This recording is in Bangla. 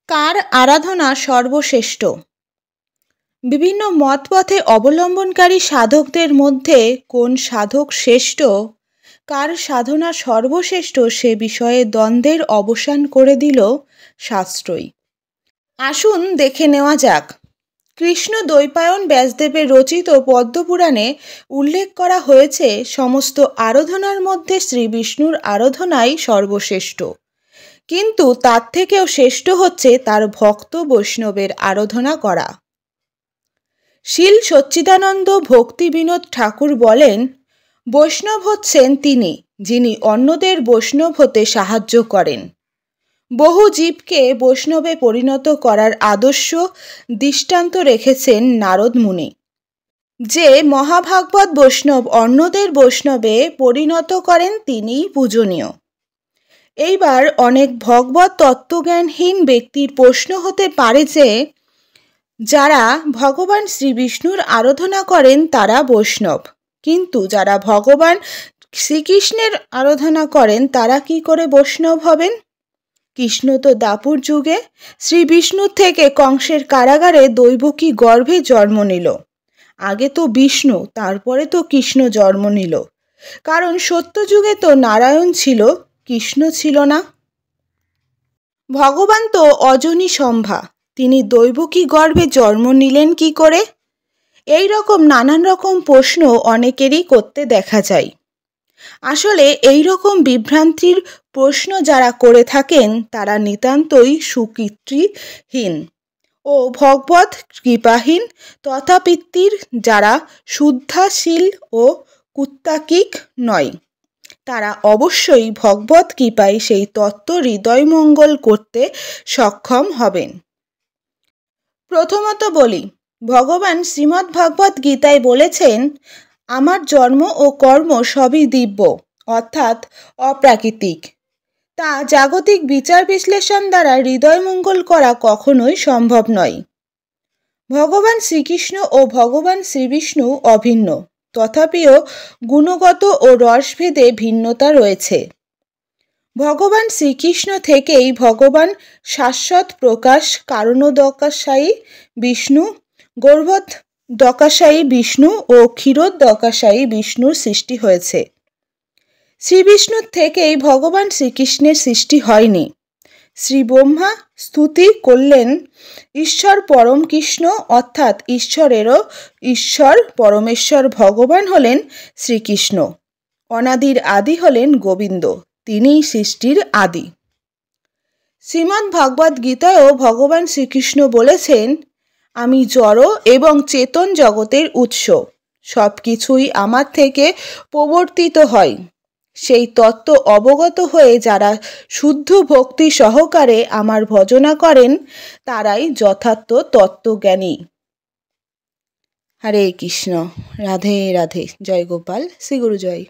কার আরাধনা সর্বশ্রেষ্ঠ? বিভিন্ন মতপথে অবলম্বনকারী সাধকদের মধ্যে কোন সাধক শ্রেষ্ঠ, কার সাধনা সর্বশ্রেষ্ঠ সে বিষয়ে দ্বন্দ্বের অবসান করে দিল শাস্ত্রই। আসুন দেখে নেওয়া যাক। কৃষ্ণ দ্বৈপায়ন ব্যাসদেবের রচিত পদ্মপুরাণে উল্লেখ করা হয়েছে সমস্ত আরাধনার মধ্যে শ্রী বিষ্ণুর আরাধনাই সর্বশ্রেষ্ঠ, কিন্তু তার থেকেও শ্রেষ্ঠ হচ্ছে তার ভক্ত বৈষ্ণবের আরাধনা করা। শীল সচ্চিদানন্দ ভক্তি বিনোদ ঠাকুর বলেন, বৈষ্ণব হচ্ছেন তিনি যিনি অন্যদের বৈষ্ণব হতে সাহায্য করেন। বহু জীবকে বৈষ্ণবে পরিণত করার আদর্শ দৃষ্টান্ত রেখেছেন নারদ মুনি। যে মহাভাগবত বৈষ্ণব অন্যদের বৈষ্ণবে পরিণত করেন তিনিই পূজনীয়। এইবার অনেক ভগবত তত্ত্বজ্ঞানহীন ব্যক্তির প্রশ্ন হতে পারে যে, যারা ভগবান শ্রী বিষ্ণুর আরাধনা করেন তারা বৈষ্ণব, কিন্তু যারা ভগবান শ্রীকৃষ্ণের আরাধনা করেন তারা কি করে বৈষ্ণব হবেন? কৃষ্ণ তো দাপুর যুগে শ্রী বিষ্ণুর থেকে কংসের কারাগারে দৈবকী গর্ভে জন্ম নিল। আগে তো বিষ্ণু, তারপরে তো কৃষ্ণ জন্ম নিল, কারণ সত্যযুগে তো নারায়ণ ছিল, কৃষ্ণ ছিল না। ভগবান তো অজনী সম্ভা, তিনি দৈবকী গর্ভে জন্ম নিলেন কি করে? এই রকম নানান রকম প্রশ্ন অনেকেরই করতে দেখা যায়। আসলে এই রকম বিভ্রান্তির প্রশ্ন যারা করে থাকেন তারা নিতান্তই সুকীর্তিহীন ও ভগবত কৃপাহীন তথাপিত্তির যারা শুদ্ধাশীল ও কুত্তাকিক নয়, তারা অবশ্যই ভগবত কৃপায় সেই তত্ত্ব হৃদয়মঙ্গল করতে সক্ষম হবেন। প্রথমত বলি, ভগবান শ্রীমদ্ ভাগবত গীতায় বলেছেন, আমার জন্ম ও কর্ম সবই দিব্য অর্থাৎ অপ্রাকৃতিক। তা জাগতিক বিচার বিশ্লেষণ দ্বারা হৃদয়মঙ্গল করা কখনোই সম্ভব নয়। ভগবান শ্রীকৃষ্ণ ও ভগবান শ্রীবিষ্ণু অভিন্ন, তথাপিও গুণগত ও রসভেদে ভিন্নতা রয়েছে। ভগবান শ্রীকৃষ্ণ থেকেই ভগবান শাশ্বত প্রকাশ কারণোদকাশায়ী বিষ্ণু, গর্ভোদকাশায়ী বিষ্ণু ও ক্ষীরোদকাশায়ী বিষ্ণুর সৃষ্টি হয়েছে। শ্রীবিষ্ণুর থেকেই ভগবান শ্রীকৃষ্ণের সৃষ্টি হয়নি। শ্রী ব্রহ্মা স্তুতি করলেন, ঈশ্বর পরম কৃষ্ণ অর্থাৎ ঈশ্বরেরও ঈশ্বর পরমেশ্বর ভগবান হলেন শ্রীকৃষ্ণ। অনাদির আদি হলেন গোবিন্দ, তিনিই সৃষ্টির আদি। শ্রীমদ্ ভাগবত গীতায়ও ভগবান শ্রীকৃষ্ণ বলেছেন, আমি জড় এবং চেতন জগতের উৎস, সব কিছুই আমার থেকে প্রবর্তিত হয়। সেই তত্ত্ব অবগত হয়ে যারা শুদ্ধ ভক্তি সহকারে আমার ভজনা করেন তারাই যথার্থ তত্ত্বজ্ঞানী। হরে কৃষ্ণ, রাধে রাধে, জয় গোপাল, শ্রী গুরু জয়।